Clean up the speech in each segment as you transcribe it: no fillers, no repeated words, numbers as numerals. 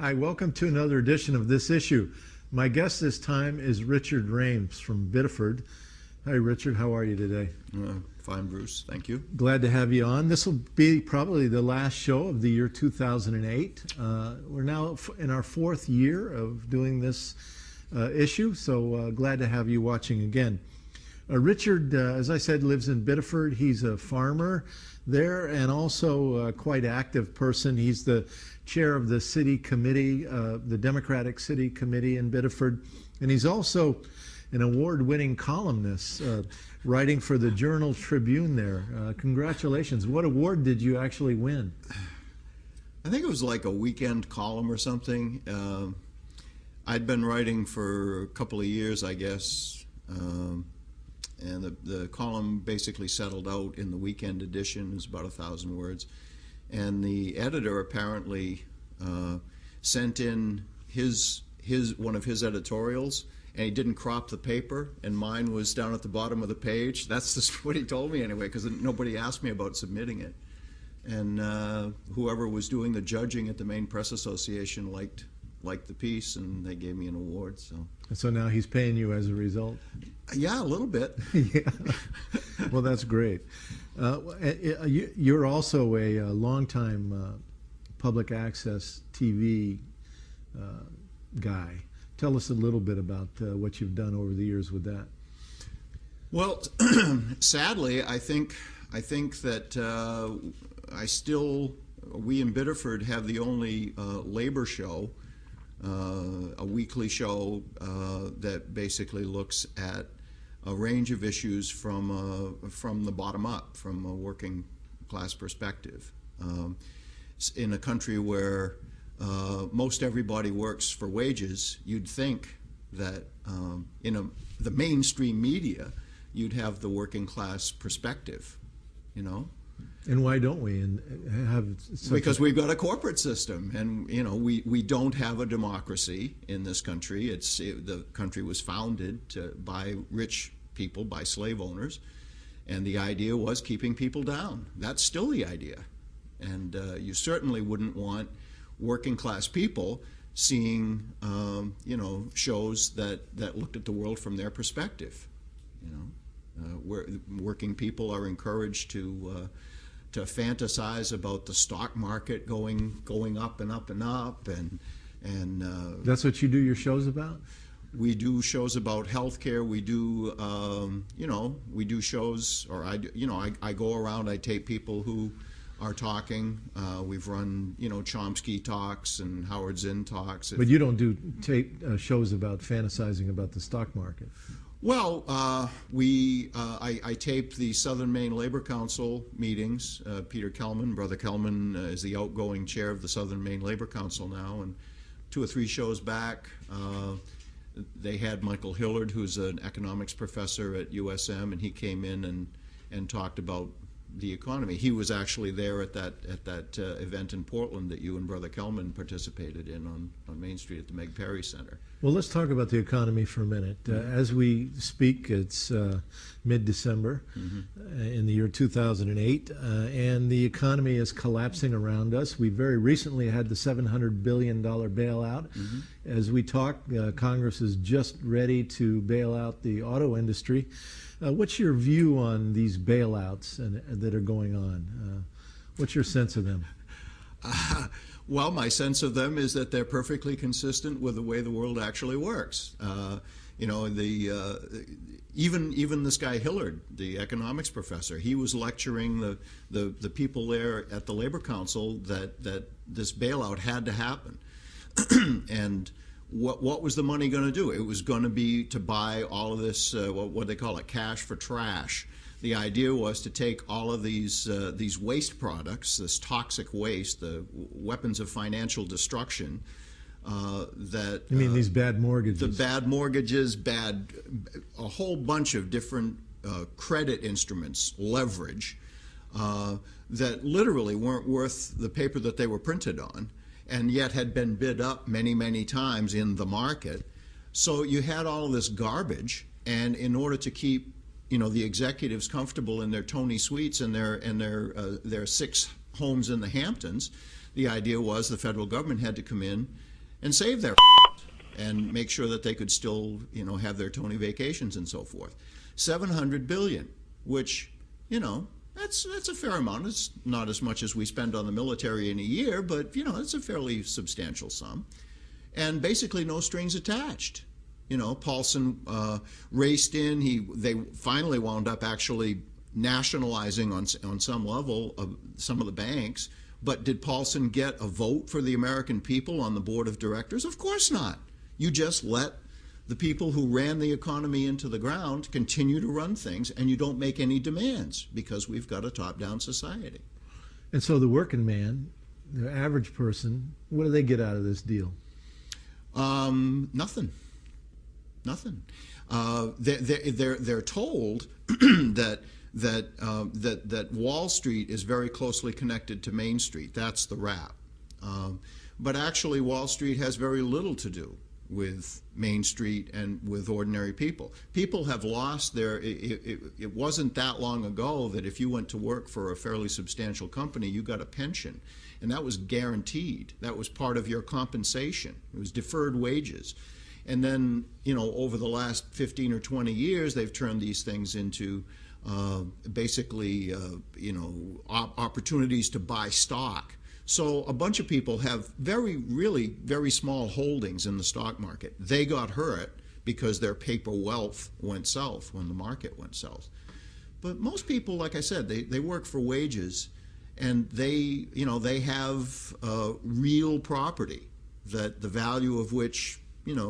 Hi, welcome to another edition of This Issue. My guest this time is Richard Rhames from Biddeford. Hi, Richard. How are you today? Fine, Bruce. Thank you. Glad to have you on. This will be probably the last show of the year 2008. We're now in our fourth year of doing this issue, so glad to have you watching again. Richard, as I said, lives in Biddeford. He's a farmer there and also a quite active person. He's the chair of the city committee, the Democratic City Committee in Biddeford, and he's also an award-winning columnist, writing for the Journal Tribune there. Congratulations. What award did you actually win? I think it was like a weekend column or something. I'd been writing for a couple of years, I guess, and the column basically settled out in the weekend edition. It was about 1,000 words. And the editor apparently sent in one of his editorials, and he didn't crop the paper, and mine was down at the bottom of the page. That's just what he told me anyway, because nobody asked me about submitting it. And whoever was doing the judging at the Maine Press Association liked the piece, and they gave me an award. So now he's paying you as a result? Yeah, a little bit. Yeah. Well, that's great. You're also a longtime public access TV guy. Tell us a little bit about what you've done over the years with that. Well, sadly, I think that we in Biddeford have the only labor show, a weekly show that basically looks at a range of issues from the bottom up, from a working class perspective. In a country where most everybody works for wages, you'd think that in the mainstream media, you'd have the working class perspective, you know. And why don't we? Because we've got a corporate system, and we don't have a democracy in this country. The country was founded by rich people, by slave owners, and the idea was keeping people down. That's still the idea, and you certainly wouldn't want working class people seeing shows that looked at the world from their perspective. Where working people are encouraged to fantasize about the stock market going up and up and up, and that's what you do your shows about? We do shows about healthcare. We do we do shows, or I go around, I tape people who are talking. We've run Chomsky talks and Howard Zinn talks. But you don't do tape shows about fantasizing about the stock market? Well, I tape the Southern Maine Labor Council meetings. Peter Kellman, Brother Kellman, is the outgoing chair of the Southern Maine Labor Council now, and 2 or 3 shows back, they had Michael Hillard, who's an economics professor at USM, and he came in and talked about the economy. He was actually there at that event in Portland that you and Brother Kellman participated in on Main Street at the Meg Perry Center. Well, let's talk about the economy for a minute. As we speak, it's mid-December in the year 2008, and the economy is collapsing around us. We very recently had the $700 billion bailout. As we talk, Congress is just ready to bail out the auto industry. What's your view on these bailouts that are going on? What's your sense of them? Well, my sense of them is that they're perfectly consistent with the way the world actually works. Even this guy Hillard, the economics professor, he was lecturing the people there at the Labor Council that this bailout had to happen. And what was the money going to do? It was going to be to buy all of this, what they call it, cash for trash. The idea was to take all of these waste products, this toxic waste, the weapons of financial destruction, that... You mean these bad mortgages? The bad mortgages, a whole bunch of different credit instruments, leverage, that literally weren't worth the paper that they were printed on, and yet had been bid up many, many times in the market. So you had all of this garbage, and in order to keep the executives comfortable in their Tony suites and their 6 homes in the Hamptons, the idea was the federal government had to come in and save their and make sure that they could still, have their Tony vacations and so forth. $700 billion, which, that's a fair amount. It's not as much as we spend on the military in a year, but, it's a fairly substantial sum. And basically no strings attached. Paulson raced in. They finally wound up actually nationalizing on some level of some of the banks. But did Paulson get a vote for the American people on the board of directors? Of course not. You just let the people who ran the economy into the ground continue to run things, and you don't make any demands because we've got a top-down society. And so the working man, the average person, what do they get out of this deal? Nothing. Nothing. They're told that Wall Street is very closely connected to Main Street. That's the rap. But actually, Wall Street has very little to do with Main Street and with ordinary people. People have lost their. It wasn't that long ago that if you went to work for a fairly substantial company, you got a pension, and that was guaranteed. That was part of your compensation. It was deferred wages. And then, over the last 15 or 20 years, they've turned these things into basically, opportunities to buy stock. So a bunch of people have really very small holdings in the stock market. They got hurt because their paper wealth went south when the market went south. But most people, like I said, they work for wages, and they have real property that the value of which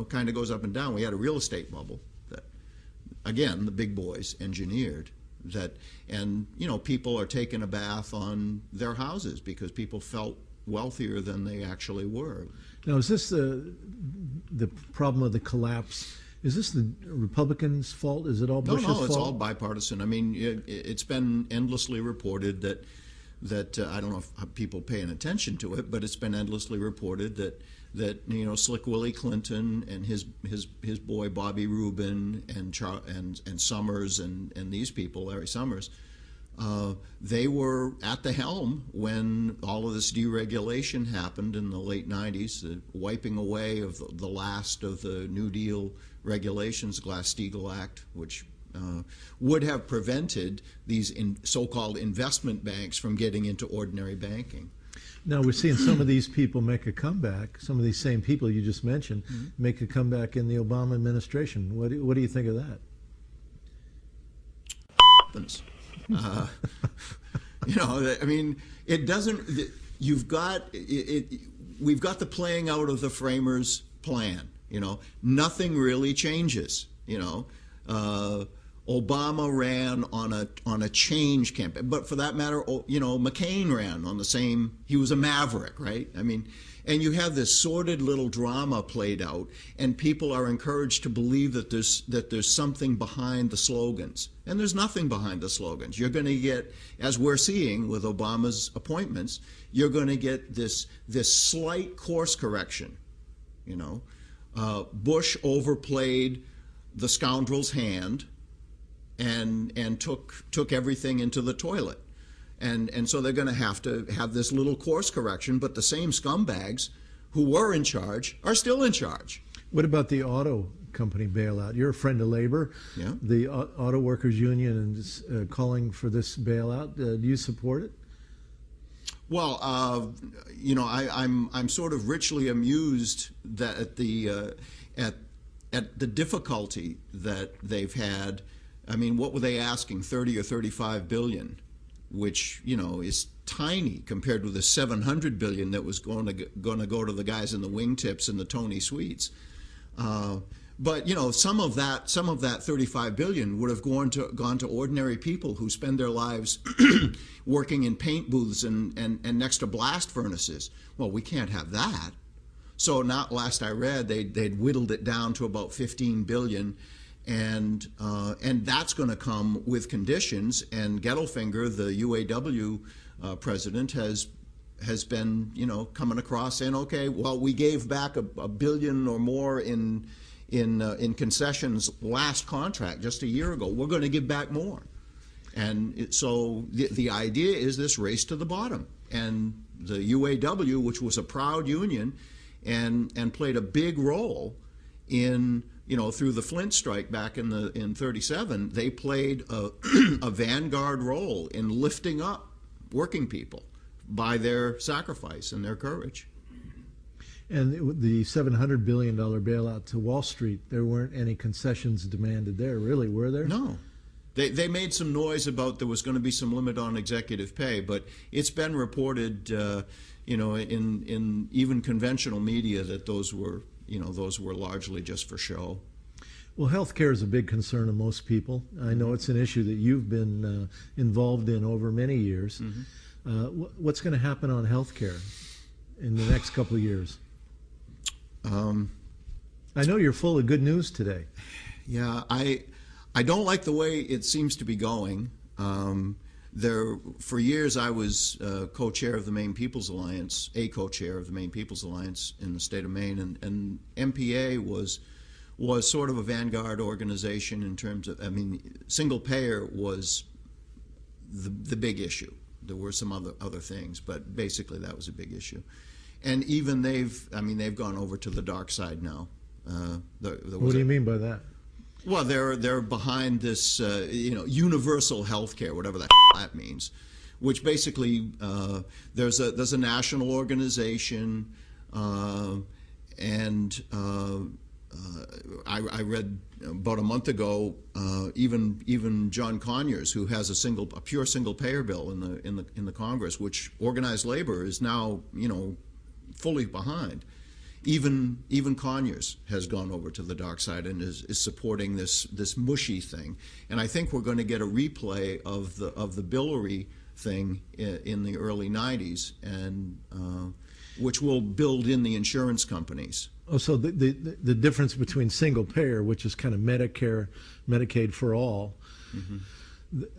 kind of goes up and down. We had a real estate bubble that, again, the big boys engineered that, and people are taking a bath on their houses because people felt wealthier than they actually were. Now, is this the problem of the collapse? Is this the Republicans' fault? Is it all Bush's fault? No, it's all bipartisan. I mean, it's been endlessly reported that I don't know if people paying attention to it, but it's been endlessly reported that Slick Willie Clinton and his boy Bobby Rubin and Summers and these people, Larry Summers, they were at the helm when all of this deregulation happened in the late 90s, the wiping away of the last of the New Deal regulations, Glass-Steagall Act, which would have prevented these so-called investment banks from getting into ordinary banking. Now we're seeing some of these people make a comeback. Some of these same people you just mentioned make a comeback in the Obama administration. What do you think of that? I mean, it doesn't. We've got the playing out of the framers' plan. Nothing really changes. Obama ran on a change campaign, but for that matter, McCain ran on the same. He was a maverick, right? I mean, and you have this sordid little drama played out, and people are encouraged to believe that there's something behind the slogans, and there's nothing behind the slogans. You're going to get, as we're seeing with Obama's appointments, you're going to get this slight course correction. Bush overplayed the scoundrel's hand and took everything into the toilet. And so they're going to have this little course correction, but the same scumbags who were in charge are still in charge. What about the auto company bailout? You're a friend of labor. Yeah. The auto workers union is calling for this bailout. Do you support it? Well, I'm sort of richly amused that at the difficulty that they've had. I mean, what were they asking? 30 or 35 billion, which is tiny compared with the 700 billion that was going to go to the guys in the wingtips and the Tony Suites. But some of that 35 billion would have gone to ordinary people who spend their lives working in paint booths and next to blast furnaces. Well, we can't have that. So now, last I read, they'd whittled it down to about 15 billion. And that's going to come with conditions. And Gettelfinger, the UAW president, has been coming across saying, okay, well, we gave back a billion or more in concessions last contract just a year ago. We're going to give back more. And so the idea is this race to the bottom. And the UAW, which was a proud union and played a big role in, through the Flint strike back in 37. They played a vanguard role in lifting up working people by their sacrifice and their courage. And the $700 billion bailout to Wall Street, there weren't any concessions demanded there, really, were there? No. They made some noise about there was going to be some limit on executive pay, but it's been reported, in even conventional media that those were largely just for show. Well, health care is a big concern of most people. I know it's an issue that you've been involved in over many years. Mm-hmm. What's going to happen on health care in the next couple of years? I know you're full of good news today. Yeah, I don't like the way it seems to be going. For years I was co-chair of the Maine People's Alliance, a co-chair of the Maine People's Alliance in the state of Maine, and MPA was sort of a vanguard organization in terms of, single payer was the big issue. There were some other things, but basically that was a big issue. And even they've gone over to the dark side now. What do you mean by that? Well, they're behind this, universal health care, whatever that means, which basically there's a national organization, and I read about a month ago, even John Conyers, who has a pure single payer bill in the Congress, which organized labor is now fully behind. Even Conyers has gone over to the dark side and is supporting this mushy thing. And I think we're going to get a replay of the Billary thing in the early 90s, and which will build in the insurance companies. Oh, so the difference between single payer, which is kind of Medicare, Medicaid for all, mm-hmm.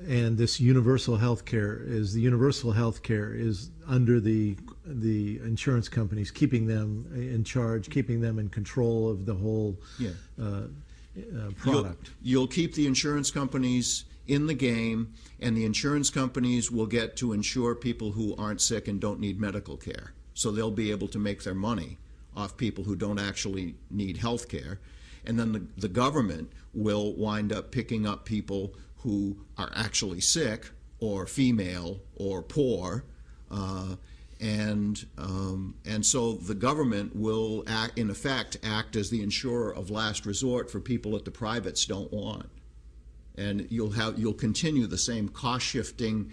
and this universal health care is under the insurance companies, keeping them in charge, keeping them in control of the whole product. You'll keep the insurance companies in the game, and the insurance companies will get to insure people who aren't sick and don't need medical care. So they'll be able to make their money off people who don't actually need health care. And then the government will wind up picking up people who are actually sick or female or poor, and so the government will in effect act as the insurer of last resort for people that the privates don't want, and you'll continue the same cost shifting,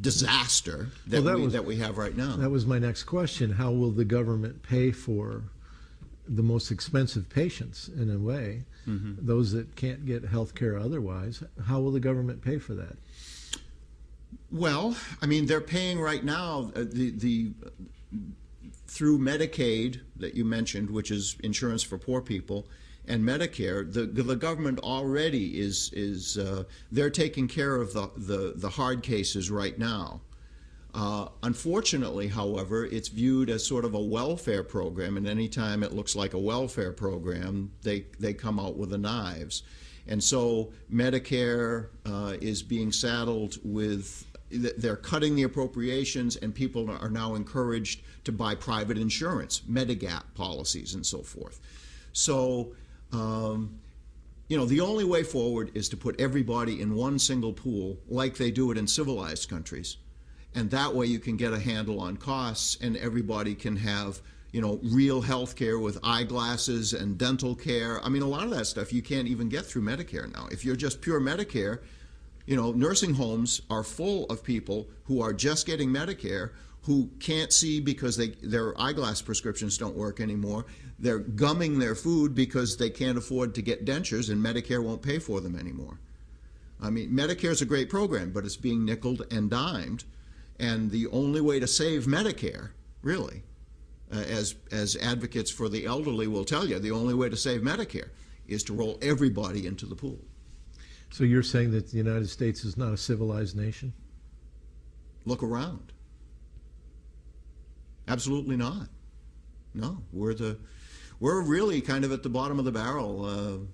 disaster that we have right now. That was my next question. How will the government pay for the most expensive patients, in a way, mm-hmm. those that can't get health care otherwise? How will the government pay for that? Well, they're paying right now through Medicaid that you mentioned, which is insurance for poor people, and Medicare. The government already is they're taking care of the hard cases right now. Unfortunately, however, it's viewed as sort of a welfare program, and any time it looks like a welfare program, they come out with the knives. And so Medicare is being saddled with, they're cutting the appropriations, and people are now encouraged to buy private insurance, Medigap policies and so forth. So, the only way forward is to put everybody in one single pool like they do it in civilized countries. And that way you can get a handle on costs, and everybody can have, real health care with eyeglasses and dental care. A lot of that stuff you can't even get through Medicare now. If you're just pure Medicare, nursing homes are full of people who are just getting Medicare, who can't see because their eyeglass prescriptions don't work anymore. They're gumming their food because they can't afford to get dentures, and Medicare won't pay for them anymore. Medicare's a great program, but it's being nickeled and dimed. And the only way to save Medicare, really, as advocates for the elderly will tell you, the only way to save Medicare is to roll everybody into the pool. So you're saying that the United States is not a civilized nation? Look around. Absolutely not. No, we're really kind of at the bottom of the barrel.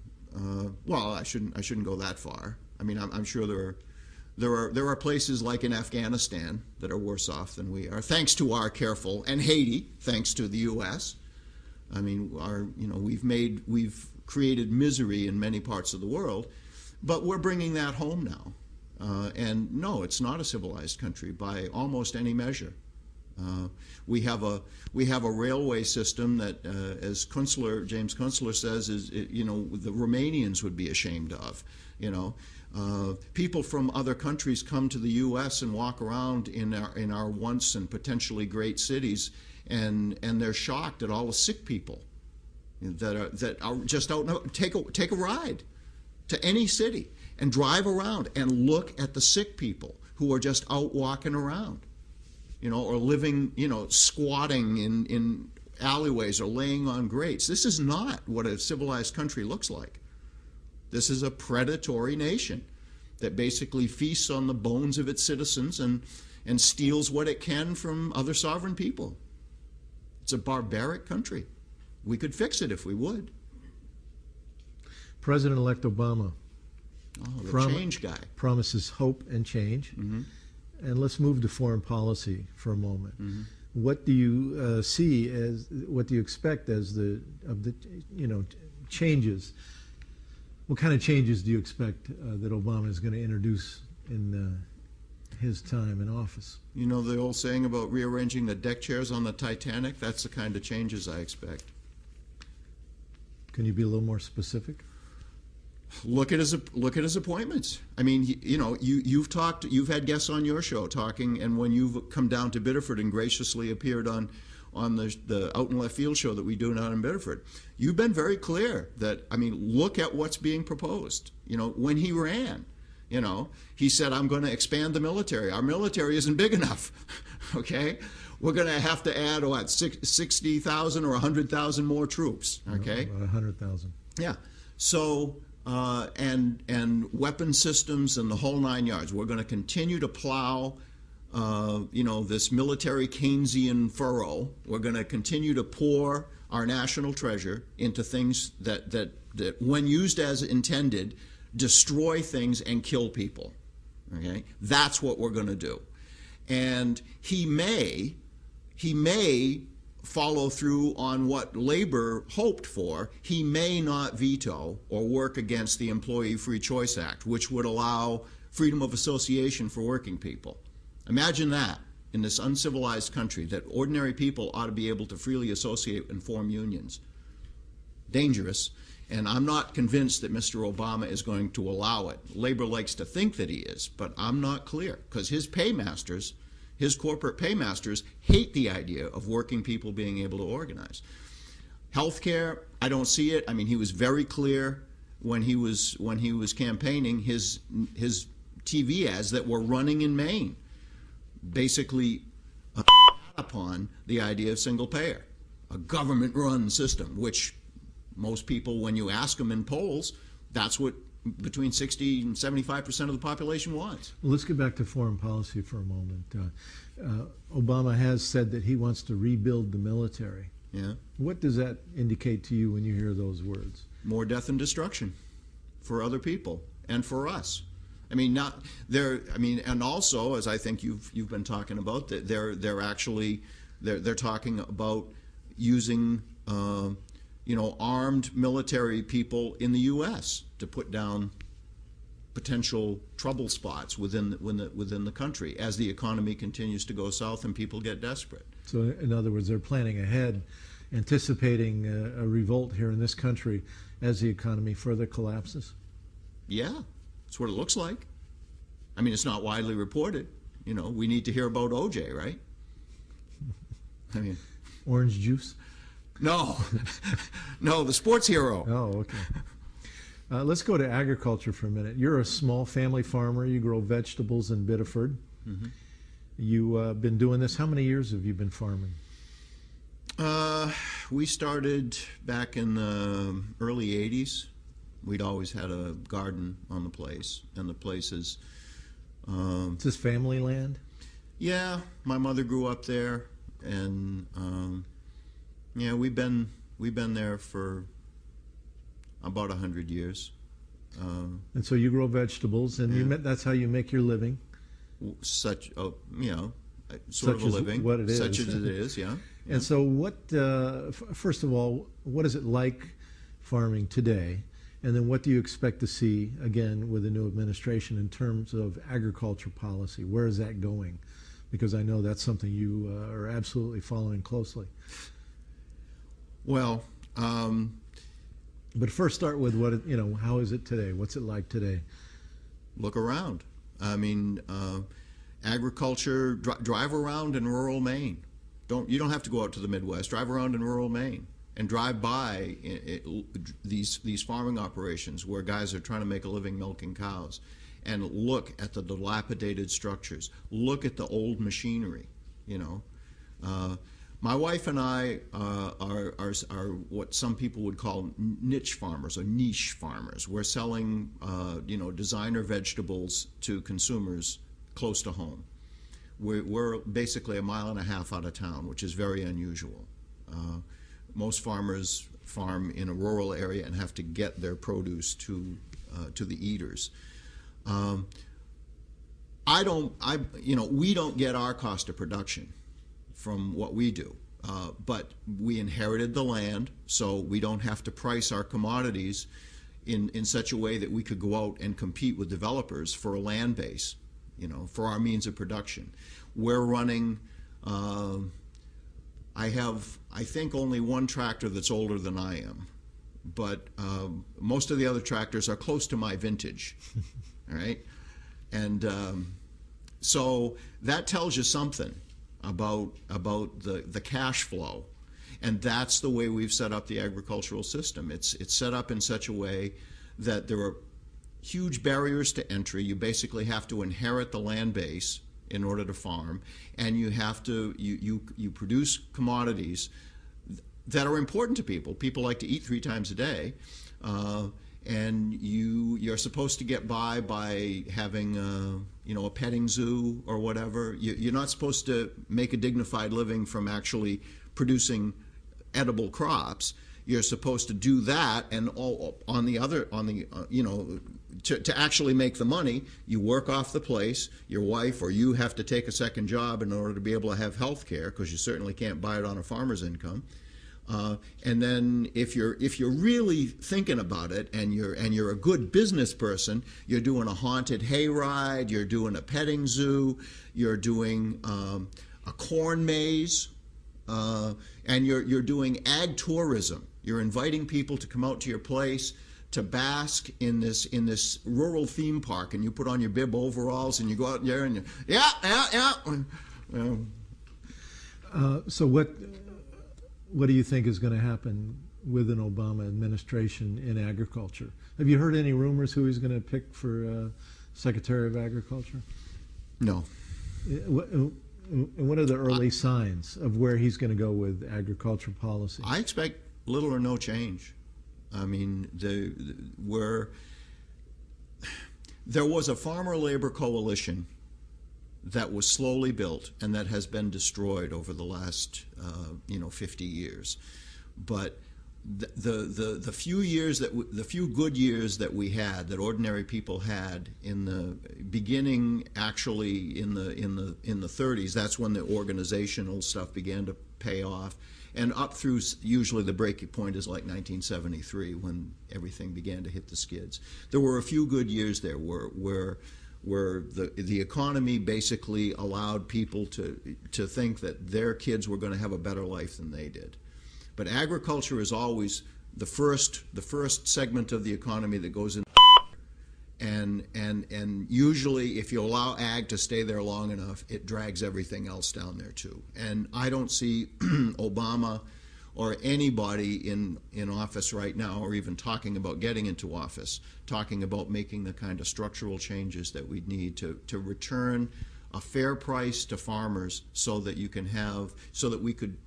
Well, I shouldn't go that far. I'm sure there There are places like in Afghanistan that are worse off than we are, thanks to our careful, and Haiti, thanks to the U.S. I mean, we've created misery in many parts of the world, but we're bringing that home now. And no, it's not a civilized country by almost any measure. We have a railway system that, as James Kunstler says, the Romanians would be ashamed of. People from other countries come to the U.S. and walk around in our once and potentially great cities, and they're shocked at all the sick people that are just out. Take a ride to any city and drive around and look at the sick people who are just out walking around, or living, squatting in alleyways or laying on grates. This is not what a civilized country looks like. This is a predatory nation that basically feasts on the bones of its citizens and steals what it can from other sovereign people. It's a barbaric country. We could fix it if we would. President-elect Obama change guy promises hope and change. Mm-hmm. And let's move to foreign policy for a moment. Mm-hmm. What do you what do you expect as the changes? What kind of changes do you expect that Obama is going to introduce in his time in office? The old saying about rearranging the deck chairs on the Titanic? That's the kind of changes I expect. Can you be a little more specific? Look at his appointments. I mean, you've had guests on your show talking, and when you've come down to Biddeford and graciously appeared on the Out in Left Field show that we do down in Biddeford, you've been very clear that, look at what's being proposed. When he ran, he said, I'm going to expand the military. Our military isn't big enough, okay? We're going to have to add, 60,000 or 100,000 more troops, okay? About 100,000. Yeah. So, and weapon systems and the whole nine yards. We're going to continue to plow this military Keynesian furrow. We're going to continue to pour our national treasure into things that when used as intended, destroy things and kill people. Okay? That's what we're going to do. And he may follow through on what Labor hoped for. He may not veto or work against the Employee Free Choice Act, which would allow freedom of association for working people. Imagine that in this uncivilized country, that ordinary people ought to be able to freely associate and form unions. Dangerous. And I'm not convinced that Mr. Obama is going to allow it. Labor likes to think that he is, but I'm not clear, because his paymasters, his corporate paymasters, hate the idea of working people being able to organize. Healthcare, I don't see it. He was very clear when he was campaigning. His TV ads that were running in Maine basically upon the idea of single payer, a government-run system, which most people, when you ask them in polls, that's what between 60 and 75% of the population wants. Well, let's get back to foreign policy for a moment. Obama has said that he wants to rebuild the military. Yeah. What does that indicate to you when you hear those words? More death and destruction for other people and for us. And also, as I think you've been talking about, they're talking about using armed military people in the U.S. to put down potential trouble spots within the country as the economy continues to go south and people get desperate. So, in other words, they're planning ahead, anticipating a revolt here in this country as the economy further collapses? Yeah, that's what it looks like. It's not widely reported. We need to hear about OJ, right? Orange juice? No, no, the sports hero. Oh, okay. Let's go to agriculture for a minute. You're a small family farmer. You grow vegetables in Biddeford. Mm-hmm. You've been doing this. How many years have you been farming? We started back in the early 80s. We'd always had a garden on the place, and the place is... Is this family land? Yeah, my mother grew up there, and we've been there for about 100 years. And so you grow vegetables, and that's how you make your living. Such, you know, Such sort of a as living. what it is. Such as it is, yeah. And so what, first of all, what is it like farming today? And then what do you expect to see, again, with the new administration in terms of agriculture policy? Where is that going? Because I know that's something you are absolutely following closely. Well, but first start with what, how is it today? What's it like today? look around. I mean, agriculture, drive around in rural Maine. You don't have to go out to the Midwest. Drive around in rural Maine and drive by these farming operations where guys are trying to make a living milking cows, and look at the dilapidated structures. Look at the old machinery. My wife and I are what some people would call niche farmers or niche farmers. We're selling designer vegetables to consumers close to home. We're basically a mile and a half out of town, which is very unusual. Most farmers farm in a rural area and have to get their produce to the eaters. We don't get our cost of production from what we do, but we inherited the land, so we don't have to price our commodities in such a way that we could go out and compete with developers for a land base, for our means of production. We're running, I think only one tractor that's older than I am, but most of the other tractors are close to my vintage, all right? And so that tells you something about the cash flow, and that's the way we've set up the agricultural system. It's set up in such a way that there are huge barriers to entry. You basically have to inherit the land base in order to farm, and you have to you produce commodities that are important to people. People like to eat 3 times a day, and you're supposed to get by having a petting zoo or whatever. You're not supposed to make a dignified living from actually producing edible crops. You're supposed to do that, and to actually make the money, you work off the place. Your wife or you have to take a second job in order to be able to have health care, because you certainly can't buy it on a farmer's income. And then if you're really thinking about it, and you're a good business person, you're doing a haunted hayride, you're doing a petting zoo, you're doing a corn maze, and you're doing ag tourism. You're inviting people to come out to your place to bask in this rural theme park, and you put on your bib overalls and you go out there and So what do you think is going to happen with an Obama administration in agriculture? Have you heard any rumors who he's going to pick for Secretary of Agriculture? No. What are the early signs of where he's going to go with agricultural policy? I expect little or no change. I mean, there was a farmer-labor coalition that was slowly built and that has been destroyed over the last 50 years. But the few good years that we had, that ordinary people had in the beginning, actually in the 30s, that's when the organizational stuff began to pay off. And up through, usually the breaking point is like 1973, when everything began to hit the skids. There were a few good years there where the economy basically allowed people to think that their kids were going to have a better life than they did. But agriculture is always the first segment of the economy that goes in. And usually, if you allow ag to stay there long enough, it drags everything else down there too. And I don't see Obama or anybody in office right now, or even talking about getting into office, talking about making the kind of structural changes that we'd need to return a fair price to farmers, so that we could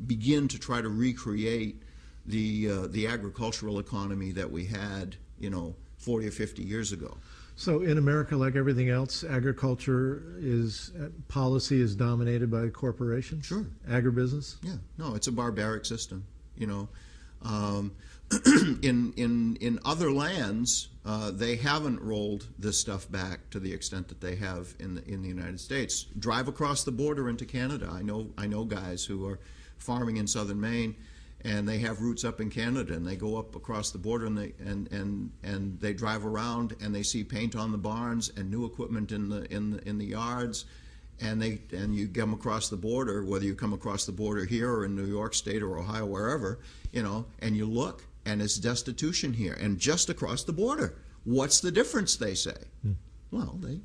begin to try to recreate the agricultural economy that we had, 40 or 50 years ago. So in America, like everything else, agriculture policy is dominated by corporations? Sure. Agribusiness? Yeah. No, it's a barbaric system, in other lands, they haven't rolled this stuff back to the extent that they have in the United States. Drive across the border into Canada. I know guys who are farming in southern Maine, and they have roots up in Canada, and they go up across the border, and they drive around, and they see paint on the barns and new equipment in the yards, and you come across the border, whether you come across the border here or in New York State or Ohio, wherever, and you look, and it's destitution here, and just across the border. What's the difference, they say? Well, they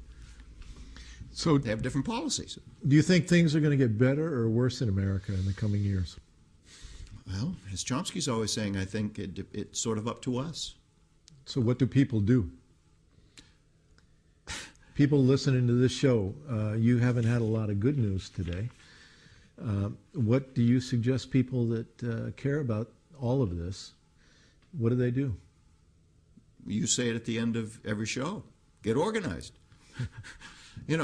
have different policies. Do you think things are going to get better or worse in America in the coming years? Well, as Chomsky's always saying, I think it's sort of up to us. So what do people do? People listening to this show, you haven't had a lot of good news today. What do you suggest people that care about all of this, what do they do? You say it at the end of every show. Get organized. You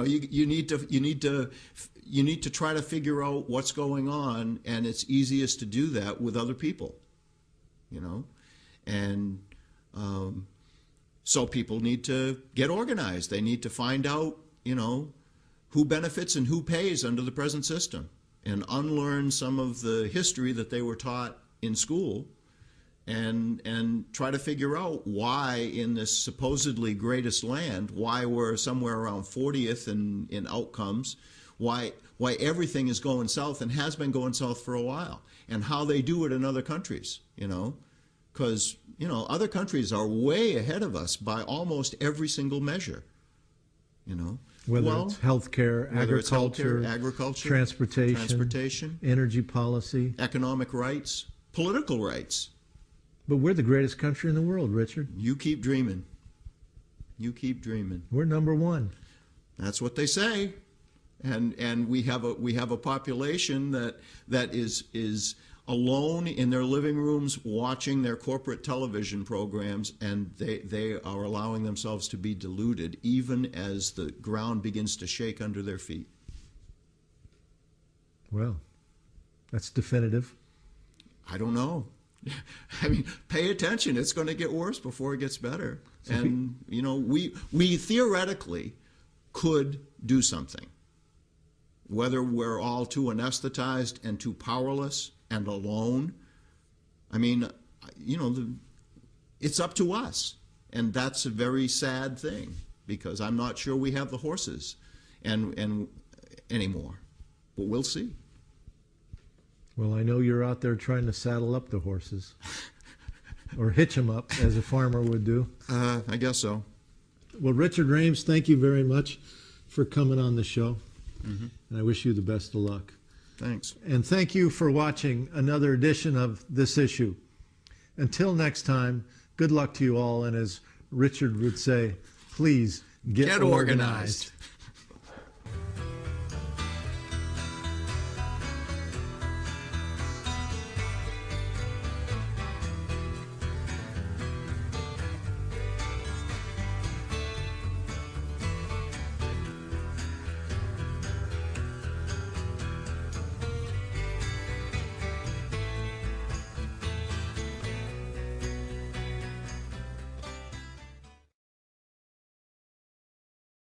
need to try to figure out what's going on, and it's easiest to do that with other people. And so people need to get organized. They need to find out, who benefits and who pays under the present system, and unlearn some of the history that they were taught in school, and try to figure out why in this supposedly greatest land, why we're somewhere around 40th in outcomes, why everything is going south and has been going south for a while, and how they do it in other countries, because other countries are way ahead of us by almost every single measure, Whether it's healthcare, agriculture, transportation, energy policy, economic rights, political rights. But we're the greatest country in the world, Richard. You keep dreaming. You keep dreaming. We're number one. That's what they say. And we have a population that is alone in their living rooms watching their corporate television programs, and they are allowing themselves to be deluded even as the ground begins to shake under their feet. Well, that's definitive. I don't know. I mean, pay attention. It's going to get worse before it gets better. And, we theoretically could do something. Whether we're all too anesthetized and too powerless and alone, I mean, it's up to us. And that's a very sad thing, because I'm not sure we have the horses and anymore. But we'll see. Well, I know you're out there trying to saddle up the horses, or hitch them up, as a farmer would do. I guess so. Well, Richard Rhames, thank you very much for coming on the show, and I wish you the best of luck. Thanks. And thank you for watching another edition of This Issue. Until next time, good luck to you all, and as Richard would say, please get organized.